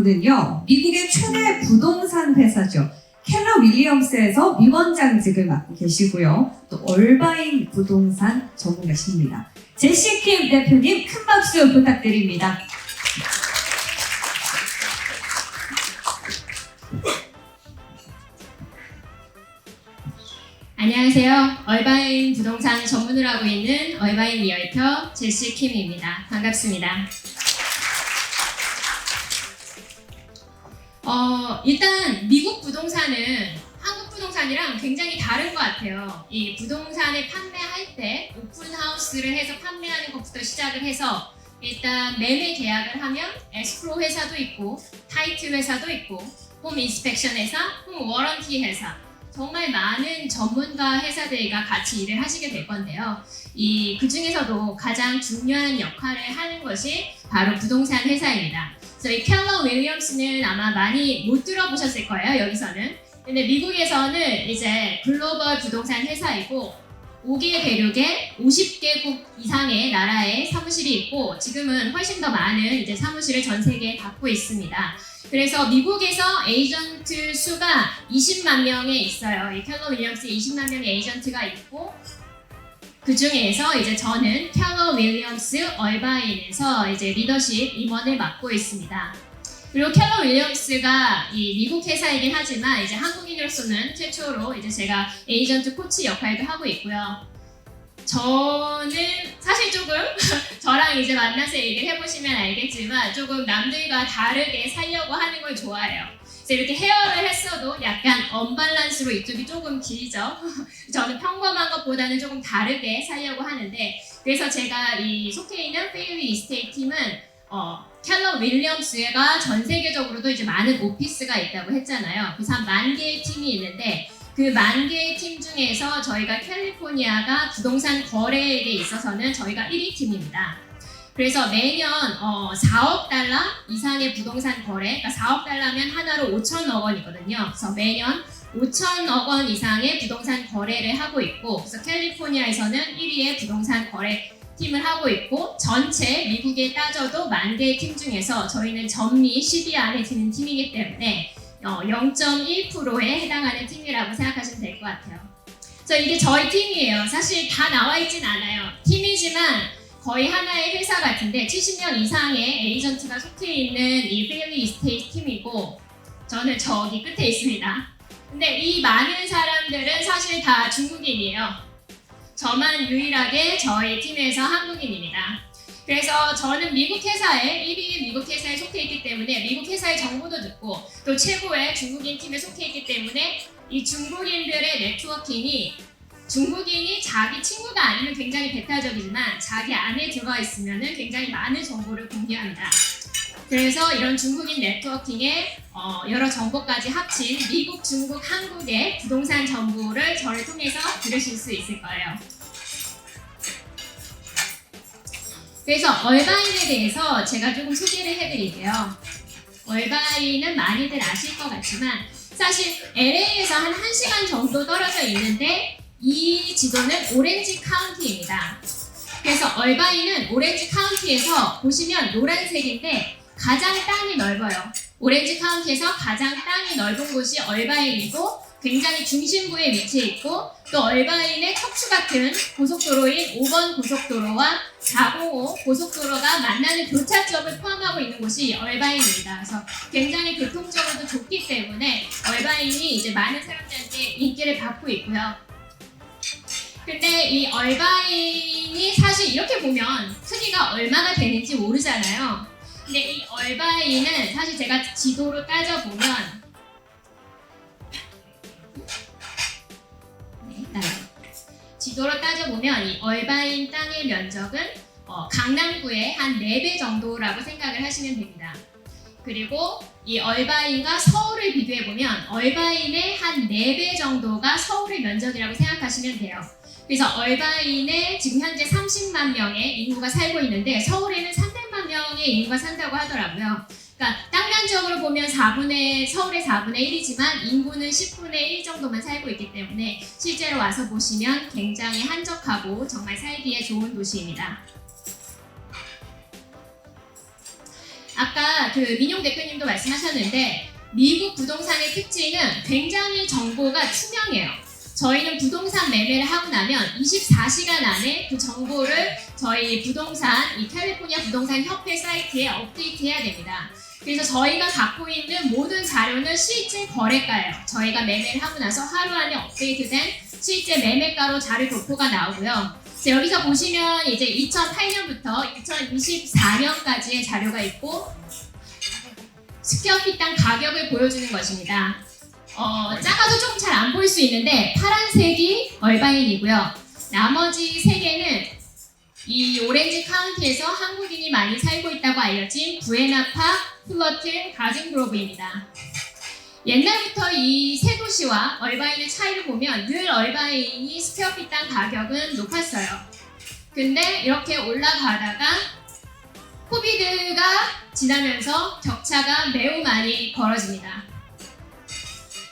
분은요, 미국의 최대 부동산 회사죠. 켈러 윌리엄스에서 위원장직을 맡고 계시고요. 또 얼바인 부동산 전문가십니다. 제시 킴 대표님 큰 박수 부탁드립니다. 안녕하세요. 얼바인 부동산 전문을 하고 있는 얼바인 리얼터 제시 킴입니다. 반갑습니다. 일단 미국 부동산은 한국 부동산이랑 굉장히 다른 것 같아요. 이 부동산을 판매할 때 오픈하우스를 해서 판매하는 것부터 시작을 해서 일단 매매 계약을 하면 에스크로 회사도 있고 타이틀 회사도 있고 홈 인스펙션 회사, 홈 워런티 회사 정말 많은 전문가 회사들과 같이 일을 하시게 될 건데요. 그 중에서도 가장 중요한 역할을 하는 것이 바로 부동산 회사입니다. 그래서 이 켈러 윌리엄스는 아마 많이 못 들어보셨을 거예요, 여기서는. 근데 미국에서는 이제 글로벌 부동산 회사이고 5개 대륙에 50개국 이상의 나라에 사무실이 있고 지금은 훨씬 더 많은 이제 사무실을 전 세계에 갖고 있습니다. 그래서 미국에서 에이전트 수가 20만 명에 있어요. 이 켈러 윌리엄스 20만 명의 에이전트가 있고 그 중에서 이제 저는 켈러 윌리엄스 얼바인에서 이제 리더십 임원을 맡고 있습니다. 그리고 켈러 윌리엄스가 이 미국 회사이긴 하지만 이제 한국인으로서는 최초로 이제 제가 에이전트 코치 역할도 하고 있고요. 저는 사실 조금 저랑 이제 만나서 얘기를 해보시면 알겠지만 조금 남들과 다르게 살려고 하는 걸 좋아해요. 그래서 이렇게 헤어를 했어도 약간 언밸런스로 이쪽이 조금 길죠. 저는 평범한 것보다는 조금 다르게 살려고 하는데 그래서 제가 이 속해 있는 페일리 이스테이트 팀은 켈러 윌리엄스가 전 세계적으로도 이제 많은 오피스가 있다고 했잖아요. 그래서 한 10,000개의 팀이 있는데 그 10,000개의 팀 중에서 저희가 캘리포니아가 부동산 거래에 있어서는 저희가 1위 팀입니다. 그래서 매년 4억 달러 이상의 부동산 거래, 그러니까 4억 달러면 하나로 5천억 원이거든요. 그래서 매년 5천억 원 이상의 부동산 거래를 하고 있고 그래서 캘리포니아에서는 1위의 부동산 거래 팀을 하고 있고 전체 미국에 따져도 10,000개의 팀 중에서 저희는 전미 10위 안에 드는 팀이기 때문에 0.1%에 해당하는 팀이라고 생각하시면 될 것 같아요. 그래서 이게 저희 팀이에요. 사실 다 나와 있진 않아요. 팀이지만 거의 하나의 회사 같은데 70명 이상의 에이전트가 속해 있는 이 페일리 이스테이트 팀이고 저는 저기 끝에 있습니다. 근데 이 많은 사람들은 사실 다 중국인이에요. 저만 유일하게 저희 팀에서 한국인입니다. 그래서 저는 미국 회사에 1위 미국 회사에 속해 있기 때문에 미국 회사의 정보도 듣고 또 최고의 중국인 팀에 속해 있기 때문에 이 중국인들의 네트워킹이 중국인이 자기 친구가 아니면 굉장히 배타적이지만 자기 안에 들어가 있으면 굉장히 많은 정보를 공유합니다. 그래서 이런 중국인 네트워킹에 여러 정보까지 합친 미국, 중국, 한국의 부동산 정보를 저를 통해서 들으실 수 있을 거예요. 그래서 얼바인에 대해서 제가 조금 소개를 해드릴게요. 얼바인은 많이들 아실 것 같지만 사실 LA에서 한 1시간 정도 떨어져 있는데 이 지도는 오렌지 카운티입니다. 그래서 얼바인은 오렌지 카운티에서 보시면 노란색인데 가장 땅이 넓어요. 오렌지 카운티에서 가장 땅이 넓은 곳이 얼바인이고 굉장히 중심부에 위치해 있고 또 얼바인의 척추 같은 고속도로인 5번 고속도로와 405 고속도로가 만나는 교차점을 포함하고 있는 곳이 얼바인입니다. 그래서 굉장히 교통적으로도 좋기 때문에 얼바인이 이제 많은 사람들한테 인기를 받고 있고요. 근데 이 얼바인이 사실 이렇게 보면 크기가 얼마나 되는지 모르잖아요. 근데 이 얼바인은 사실 제가 지도로 따져보면 지도로 따져보면 이 얼바인 땅의 면적은 강남구의 한 4배 정도라고 생각을 하시면 됩니다. 그리고 이 얼바인과 서울을 비교해보면 얼바인의 한 4배 정도가 서울의 면적이라고 생각하시면 돼요. 그래서 얼바인에 지금 현재 30만 명의 인구가 살고 있는데 서울에는 300만 명의 인구가 산다고 하더라고요. 그러니까 땅면적으로 보면 서울의 4분의 1이지만 인구는 10분의 1 정도만 살고 있기 때문에 실제로 와서 보시면 굉장히 한적하고 정말 살기에 좋은 도시입니다. 아까 그 민용 대표님도 말씀하셨는데 미국 부동산의 특징은 굉장히 정보가 투명해요. 저희는 부동산 매매를 하고 나면 24시간 안에 그 정보를 저희 부동산, 이 캘리포니아 부동산 협회 사이트에 업데이트해야 됩니다. 그래서 저희가 갖고 있는 모든 자료는 실제 거래가예요. 저희가 매매를 하고 나서 하루 안에 업데이트된 실제 매매가로 자료 도표가 나오고요. 여기서 보시면 이제 2008년부터 2024년까지의 자료가 있고 스퀘어핏 당 가격을 보여주는 것입니다. 작아서 조금 잘 안 보일 수 있는데 파란색이 얼바인이고요. 나머지 세 개는 이 오렌지 카운티에서 한국인이 많이 살고 있다고 알려진 부에나파, 플러튼, 가든그로브입니다. 옛날부터 이 세 도시와 얼바인의 차이를 보면 늘 얼바인이 스퀘어핏 당 가격은 높았어요. 근데 이렇게 올라가다가 코비드가 지나면서 격차가 매우 많이 벌어집니다.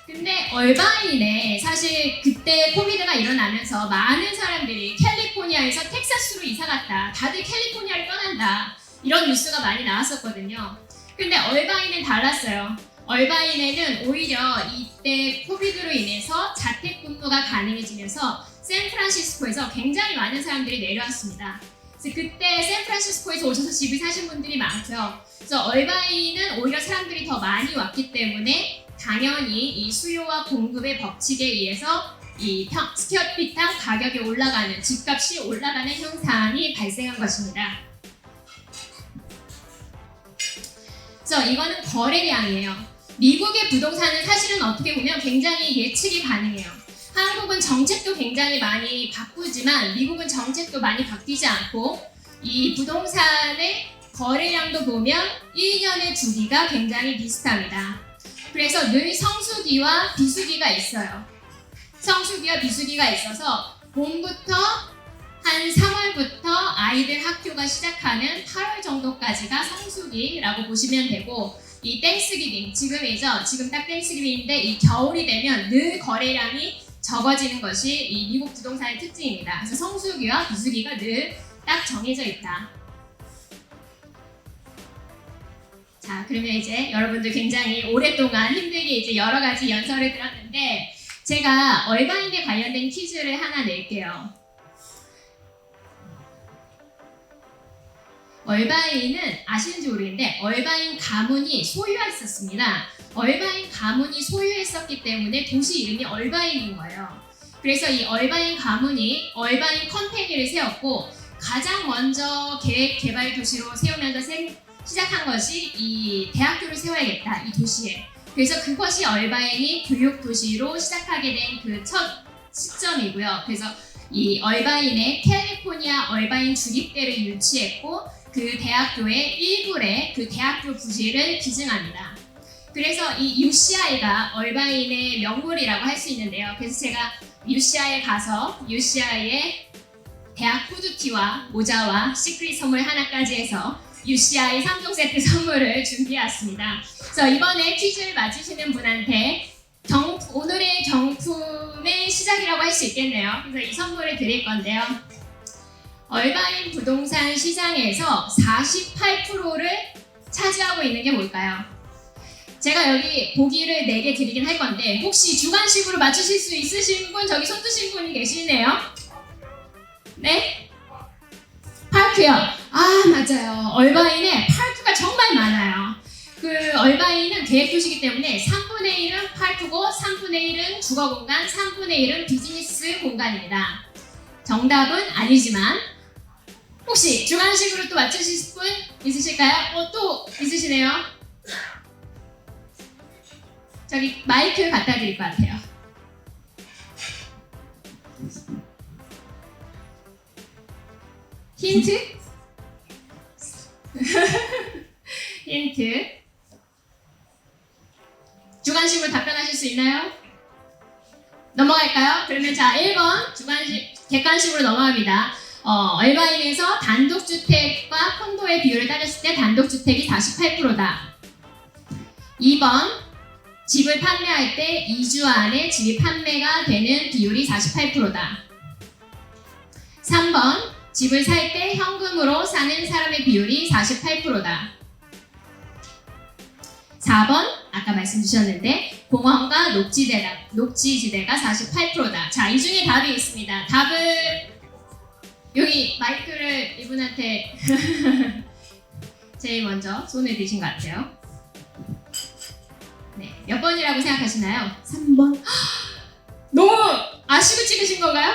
근데 얼바인에 사실 그때 코비드가 일어나면서 많은 사람들이 캘리포니아에서 텍사스로 이사 갔다. 다들 캘리포니아를 떠난다. 이런 뉴스가 많이 나왔었거든요. 근데 얼바인은 달랐어요. 얼바인에는 오히려 이때 코비드로 인해서 재택근무가 가능해지면서 샌프란시스코에서 굉장히 많은 사람들이 내려왔습니다. 그래서 그때 샌프란시스코에서 오셔서 집을 사신 분들이 많고요. 그래서 얼바인은 오히려 사람들이 더 많이 왔기 때문에 당연히 이 수요와 공급의 법칙에 의해서 이 스퀘어핏당 가격이 올라가는, 집값이 올라가는 현상이 발생한 것입니다. 그래서 이거는 거래량이에요. 미국의 부동산은 사실은 어떻게 보면 굉장히 예측이 가능해요. 한국은 정책도 굉장히 많이 바꾸지만 미국은 정책도 많이 바뀌지 않고 이 부동산의 거래량도 보면 1년의 주기가 굉장히 비슷합니다. 그래서 늘 성수기와 비수기가 있어요. 성수기와 비수기가 있어서 봄부터 한 3월부터 아이들 학교가 시작하는 8월 정도까지가 성수기라고 보시면 되고 이 땡스기빙, 지금 딱 땡스기빙인데 이 겨울이 되면 늘 거래량이 적어지는 것이 이 미국 부동산의 특징입니다. 그래서 성수기와 비수기가 늘 딱 정해져 있다. 자, 그러면 이제 여러분들 굉장히 오랫동안 힘들게 이제 여러 가지 연설을 들었는데 제가 얼바인에 관련된 퀴즈를 하나 낼게요. 얼바인은 아시는지 모르겠는데 얼바인 가문이 소유했었습니다. 얼바인 가문이 소유했었기 때문에 도시 이름이 얼바인인 거예요. 그래서 이 얼바인 가문이 얼바인 컴퍼니를 세웠고 가장 먼저 계획 개발 도시로 세우면서 시작한 것이 이 대학교를 세워야겠다, 이 도시에. 그래서 그것이 얼바인이 교육 도시로 시작하게 된 그 첫 시점이고요. 그래서 이 얼바인의 캘리포니아 얼바인 주립대를 유치했고 그 대학교의 일부의 그 대학교 부지를 기증합니다. 그래서 이 UCI가 얼바인의 명물이라고 할 수 있는데요. 그래서 제가 UCI에 가서 UCI의 대학 후드티와 모자와 시크릿 선물 하나까지 해서 UCI 3종 세트 선물을 준비해왔습니다. 그래서 이번에 퀴즈를 맞히시는 분한테 오늘의 경품의 시작이라고 할 수 있겠네요. 그래서 이 선물을 드릴 건데요. 얼바인 부동산 시장에서 48%를 차지하고 있는 게 뭘까요? 제가 여기 보기를 4개 드리긴 할 건데 혹시 주관식으로 맞추실 수 있으신 분, 저기 손 드신 분이 계시네요. 네? 파크요. 아, 맞아요. 얼바인에 파크가 정말 많아요. 그 얼바인은 계획도시이기 때문에 3분의 1은 파크고 3분의 1은 주거공간, 3분의 1은 비즈니스 공간입니다. 정답은 아니지만 혹시 주관식으로 또 맞추실 분 있으실까요? 또 있으시네요. 저기 마이크 갖다 드릴 것 같아요. 힌트? 힌트. 주관식으로 답변하실 수 있나요? 넘어갈까요? 그러면 자, 1번 객관식으로 넘어갑니다. 얼바인에서 단독주택과 콘도의 비율을 따졌을 때 단독주택이 48%다. 2번 집을 판매할 때 2주 안에 집이 판매가 되는 비율이 48%다. 3번 집을 살 때 현금으로 사는 사람의 비율이 48%다. 4번 아까 말씀 주셨는데 공원과 녹지지대가 48%다. 자, 이 중에 답이 있습니다. 답을 여기 마이크를 이분한테 제일 먼저 손을 드신 것 같아요. 네, 몇 번이라고 생각하시나요? 3번. 너무 아시고 찍으신 건가요?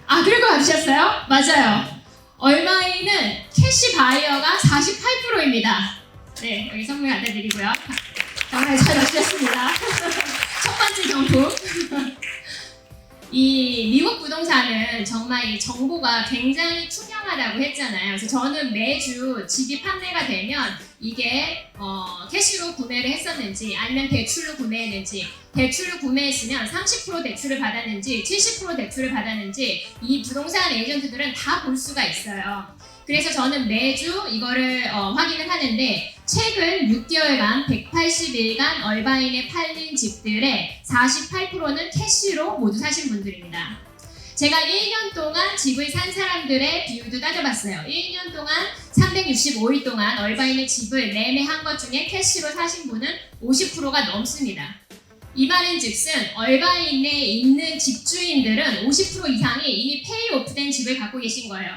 아, 그럴 거 같으셨어요? 맞아요. 얼바인은 캐시 바이어가 48%입니다. 네, 여기 선물 갖다 드리고요. 정말 잘 맞추셨습니다. 첫 번째 정품. 이 미국 부동산은 정말 이 정보가 굉장히 투명하다고 했잖아요. 그래서 저는 매주 집이 판매가 되면 이게 캐시로 구매를 했었는지 아니면 대출로 구매했는지, 대출로 구매했으면 30% 대출을 받았는지 70% 대출을 받았는지 이 부동산 에이전트들은 다 볼 수가 있어요. 그래서 저는 매주 이거를 확인을 하는데 최근 6개월간 180일간 얼바인에 팔린 집들의 48%는 캐시로 모두 사신 분들입니다. 제가 1년 동안 집을 산 사람들의 비율도 따져봤어요. 1년 동안 365일 동안 얼바인의 집을 매매한 것 중에 캐시로 사신 분은 50%가 넘습니다. 이 말은 즉슨 얼바인에 있는 집주인들은 50% 이상이 이미 페이오프된 집을 갖고 계신 거예요.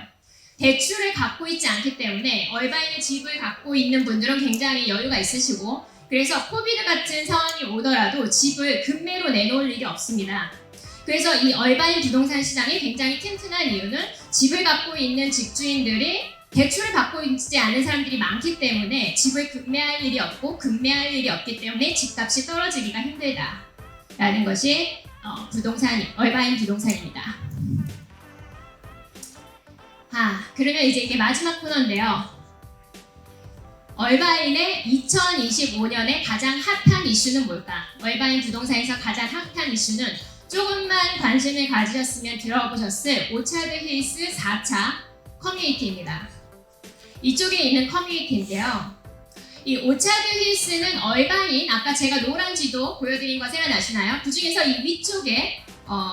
대출을 갖고 있지 않기 때문에 얼바인에 집을 갖고 있는 분들은 굉장히 여유가 있으시고, 그래서 코비드 같은 상황이 오더라도 집을 급매로 내놓을 일이 없습니다. 그래서 이 얼바인 부동산 시장이 굉장히 튼튼한 이유는 집을 갖고 있는 집주인들이 대출을 받고 있지 않은 사람들이 많기 때문에 집을 급매할 일이 없고, 급매할 일이 없기 때문에 집값이 떨어지기가 힘들다라는 것이 얼바인 부동산입니다. 그러면 이제 이게 마지막 코너인데요. 얼바인의 2025년에 가장 핫한 이슈는 뭘까? 얼바인 부동산에서 가장 핫한 이슈는 조금만 관심을 가지셨으면 들어보셨을 오차드 힐스 4차 커뮤니티입니다. 이쪽에 있는 커뮤니티인데요. 이 오차드 힐스는 얼바인, 아까 제가 노란 지도 보여드린 거 생각나시나요? 그 중에서 이 위쪽에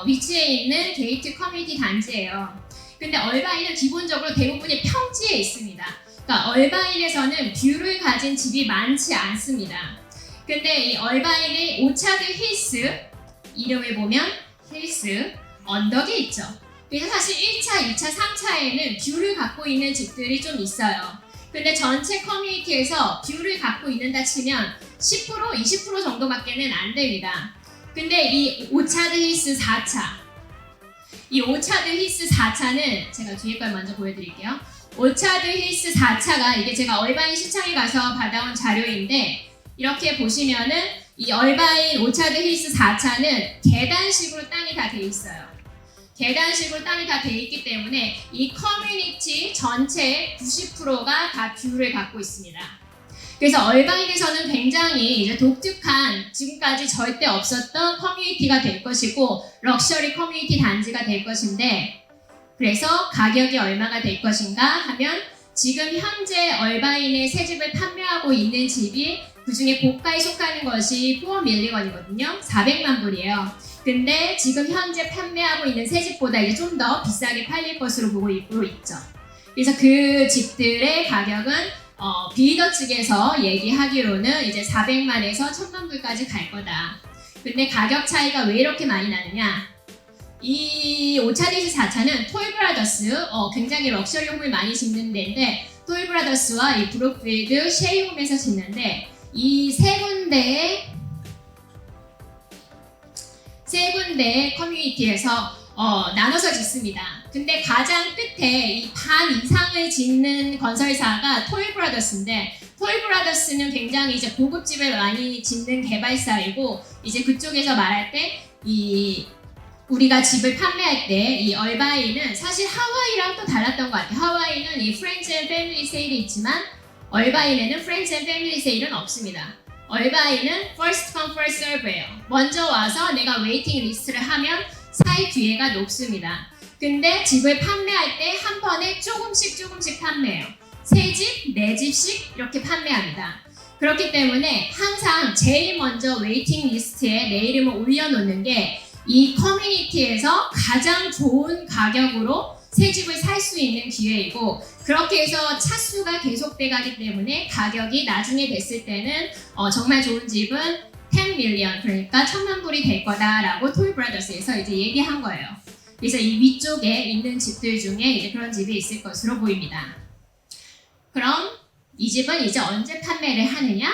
위치해 있는 게이트 커뮤니티 단지예요. 근데 얼바인은 기본적으로 대부분이 평지에 있습니다. 그러니까 얼바인에서는 뷰를 가진 집이 많지 않습니다. 근데 이 얼바인의 오차드 힐스, 이름을 보면 힐스, 언덕이 있죠. 그래서 사실 1차, 2차, 3차에는 뷰를 갖고 있는 집들이 좀 있어요. 근데 전체 커뮤니티에서 뷰를 갖고 있는다 치면 10%, 20% 정도밖에는 안 됩니다. 근데 이 오차드 힐스 4차, 이 오차드 힐스 4차는 제가 뒤에 걸 먼저 보여드릴게요. 오차드 힐스 4차가 이게 제가 얼바인 시청에 가서 받아온 자료인데, 이렇게 보시면은 이 얼바인 오차드 힐스 4차는 계단식으로 땅이 다 돼 있어요. 계단식으로 땅이 다 돼 있기 때문에 이 커뮤니티 전체의 90%가 다 뷰를 갖고 있습니다. 그래서 얼바인에서는 굉장히 이제 독특한, 지금까지 절대 없었던 커뮤니티가 될 것이고, 럭셔리 커뮤니티 단지가 될 것인데, 그래서 가격이 얼마가 될 것인가 하면 지금 현재 얼바인에 새 집을 판매하고 있는 집이 그 중에 고가에 속하는 것이 4밀리언이거든요. 400만 불이에요. 근데 지금 현재 판매하고 있는 새 집보다 이제 좀 더 비싸게 팔릴 것으로 보고 있죠. 그래서 그 집들의 가격은 빌더 측에서 얘기하기로는 이제 400만에서 1000만 불까지 갈 거다. 근데 가격 차이가 왜 이렇게 많이 나느냐? 이 오차디스 4차는 톨브라더스, 굉장히 럭셔리 홈을 많이 짓는 데인데, 톨브라더스와 이 브룩필드 쉐이홈에서 짓는데, 이 세 군데의 커뮤니티에서 나눠서 짓습니다. 근데 가장 끝에 이 반 이상을 짓는 건설사가 톨브라더스인데, 톨브라더스는 굉장히 이제 고급집을 많이 짓는 개발사이고, 이제 그쪽에서 말할 때 우리가 집을 판매할 때 이 얼바인은 사실 하와이랑 또 달랐던 것 같아요. 하와이는 이 프렌즈 앤 패밀리 세일이 있지만 얼바인에는 프렌즈 앤 패밀리 세일은 없습니다. 얼바인은 first come first serve예요. 먼저 와서 내가 웨이팅 리스트를 하면 사이 기회가 높습니다. 근데 집을 판매할 때 한 번에 조금씩 판매해요. 3집, 4집씩 이렇게 판매합니다. 그렇기 때문에 항상 제일 먼저 웨이팅 리스트에 내 이름을 올려놓는 게 이 커뮤니티에서 가장 좋은 가격으로 새 집을 살 수 있는 기회이고 그렇게 해서 차수가 계속돼 가기 때문에 가격이 나중에 됐을 때는 정말 좋은 집은 10 밀리언 그러니까 1,000만 불이 될 거다라고 톨 브라더스에서 이제 얘기한 거예요. 그래서 이 위쪽에 있는 집들 중에 이제 그런 집이 있을 것으로 보입니다. 그럼 이 집은 이제 언제 판매를 하느냐?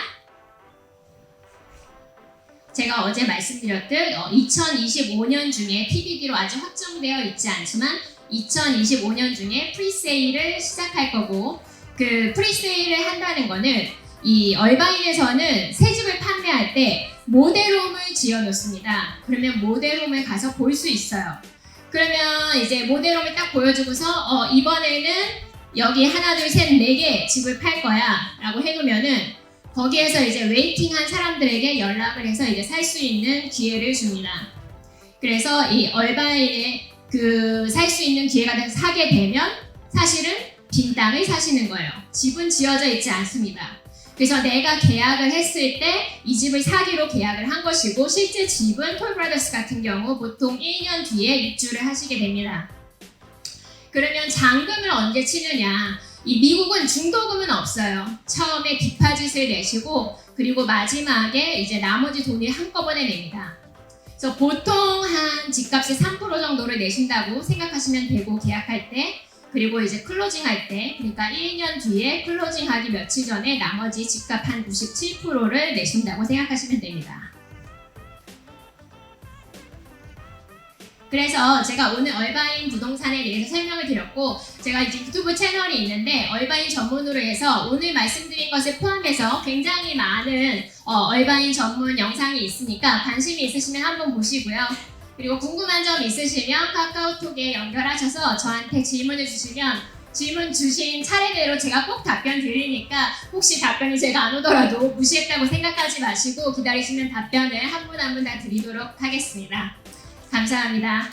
제가 어제 말씀드렸듯 2025년 중에 PBD로 아직 확정되어 있지 않지만 2025년 중에 프리세일을 시작할 거고 그 프리세일을 한다는 거는 이 얼바인에서는 새 집을 판매할 때 모델홈을 지어 놓습니다. 그러면 모델홈을 가서 볼 수 있어요. 그러면 이제 모델홈을 딱 보여주고서 이번에는 여기 하나 둘 셋 네 개 집을 팔 거야 라고 해놓으면은 거기에서 이제 웨이팅한 사람들에게 연락을 해서 이제 살 수 있는 기회를 줍니다. 그래서 이 얼바인에 그 살 수 있는 기회가 돼서 사게 되면 사실은 빈 땅을 사시는 거예요. 집은 지어져 있지 않습니다. 그래서 내가 계약을 했을 때 이 집을 사기로 계약을 한 것이고 실제 집은 톨 브라더스 같은 경우 보통 1년 뒤에 입주를 하시게 됩니다. 그러면 잔금을 언제 치느냐? 이 미국은 중도금은 없어요. 처음에 디파짓을 내시고 그리고 마지막에 이제 나머지 돈을 한꺼번에 냅니다. 그래서 보통 한 집값의 3% 정도를 내신다고 생각하시면 되고 계약할 때 그리고 이제 클로징 할 때 그러니까 1년 뒤에 클로징 하기 며칠 전에 나머지 집값 한 97%를 내신다고 생각하시면 됩니다. 그래서 제가 오늘 얼바인 부동산에 대해서 설명을 드렸고 제가 이제 유튜브 채널이 있는데 얼바인 전문으로 해서 오늘 말씀드린 것을 포함해서 굉장히 많은 얼바인 전문 영상이 있으니까 관심이 있으시면 한번 보시고요. 그리고 궁금한 점 있으시면 카카오톡에 연결하셔서 저한테 질문을 주시면 질문 주신 차례대로 제가 꼭 답변 드리니까 혹시 답변이 제가 안 오더라도 무시했다고 생각하지 마시고 기다리시면 답변을 한 분 한 분 다 드리도록 하겠습니다. 감사합니다.